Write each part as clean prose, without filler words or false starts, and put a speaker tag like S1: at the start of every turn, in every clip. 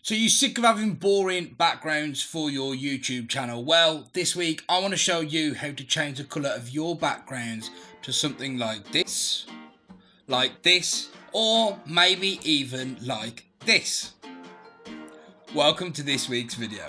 S1: So you sick of having boring backgrounds for your YouTube channel? Well, this week I want to show you how to change the colour of your backgrounds to something like this, or maybe even like this. Welcome to this week's video.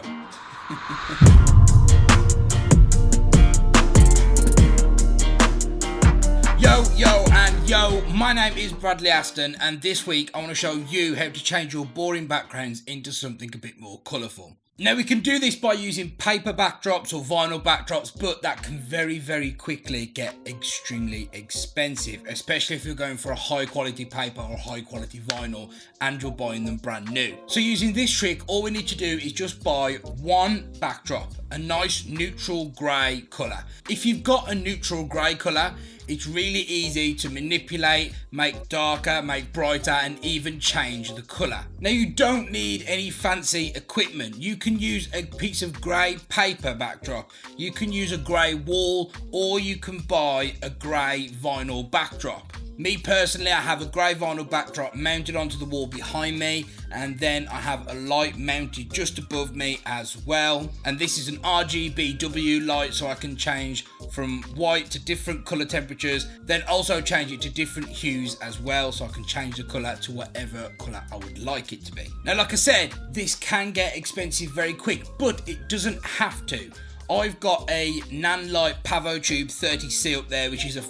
S1: Yo, my name is Bradley Aston, and this week I want to show you how to change your boring backgrounds into something a bit more colourful. Now we can do this by using paper backdrops or vinyl backdrops, but that can very quickly get extremely expensive, especially if you're going for a high quality paper or high quality vinyl and you're buying them brand new. So using this trick, all we need to do is just buy one backdrop, a nice neutral grey colour. If you've got a neutral grey colour, it's really easy to manipulate, make darker, make brighter, and even change the colour. Now you don't need any fancy equipment. You can use a piece of grey paper backdrop, you can use a grey wall, or you can buy a grey vinyl backdrop. Me personally, I have a grey vinyl backdrop mounted onto the wall behind me, and then I have a light mounted just above me as well. And this is an RGBW light, so I can change from white to different colour temperatures, then also change it to different hues as well, so I can change the colour to whatever colour I would like it to be. Now, like I said, this can get expensive very quick, but it doesn't have to. I've got a Nanlite Pavotube 30C up there, which is a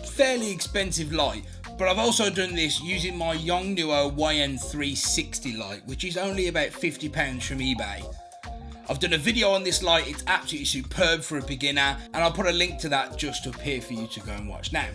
S1: fairly expensive light, but I've also done this using my Yongnuo YN360 light, which is only about £50 from eBay. I've done a video on this light, it's absolutely superb for a beginner, and I'll put a link to that just up here for you to go and watch now.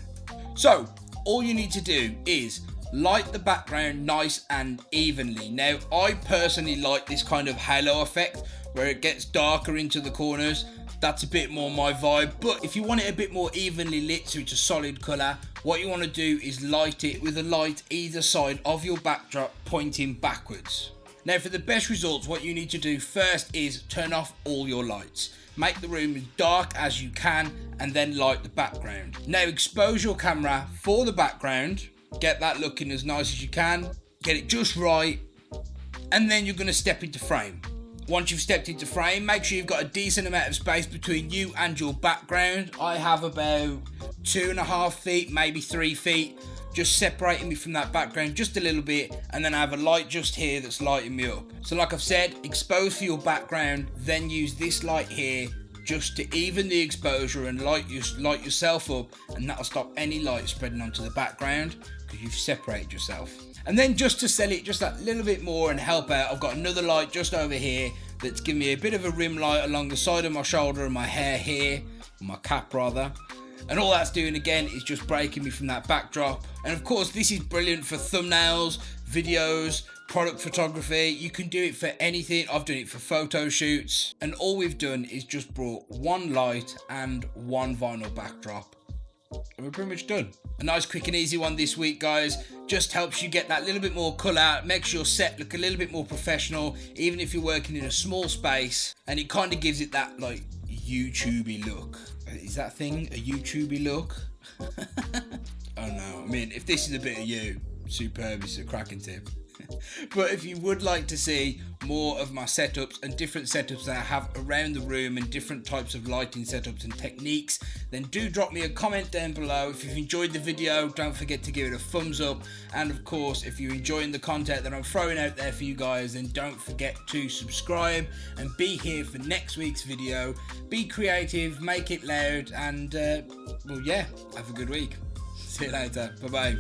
S1: So all you need to do is light the background nice and evenly. Now I personally like this kind of halo effect where it gets darker into the corners. That's a bit more my vibe, but if you want it a bit more evenly lit so it's a solid colour, what you want to do is light it with a light either side of your backdrop pointing backwards. Now for the best results, what you need to do first is turn off all your lights. Make the room as dark as you can and then light the background. Now expose your camera for the background, get that looking as nice as you can, get it just right, and then you're going to step into frame. Once you've stepped into frame, make sure you've got a decent amount of space between you and your background. I have about 2.5 feet, maybe 3 feet, just separating me from that background just a little bit, and then I have a light just here that's lighting me up. So like I've said, expose for your background, then use this light here just to even the exposure and light yourself up, and that'll stop any light spreading onto the background because you've separated yourself. And then just to sell it just that little bit more and help out, I've got another light just over here that's giving me a bit of a rim light along the side of my shoulder and my hair here, my cap rather. And all that's doing again is just breaking me from that backdrop. And of course this is brilliant for thumbnails, videos, product photography. You can do it for anything. I've done it for photo shoots. And all we've done is just brought one light and one vinyl backdrop, and we're pretty much done. A nice quick and easy one this week, guys. Just helps you get that little bit more colour, makes your set look a little bit more professional, even if you're working in a small space, and it kind of gives it that like YouTubey look. Is that thing a YouTubey look? Oh no, I mean, if this is a bit of you, superb, it's a cracking tip. But if you would like to see more of my setups and different setups that I have around the room and different types of lighting setups and techniques, then do drop me a comment down below. If you've enjoyed the video, don't forget to give it a thumbs up, and of course if you're enjoying the content that I'm throwing out there for you guys, then don't forget to subscribe and be here for next week's video. Be creative, make it loud, and well, yeah, have a good week. See you later, bye bye.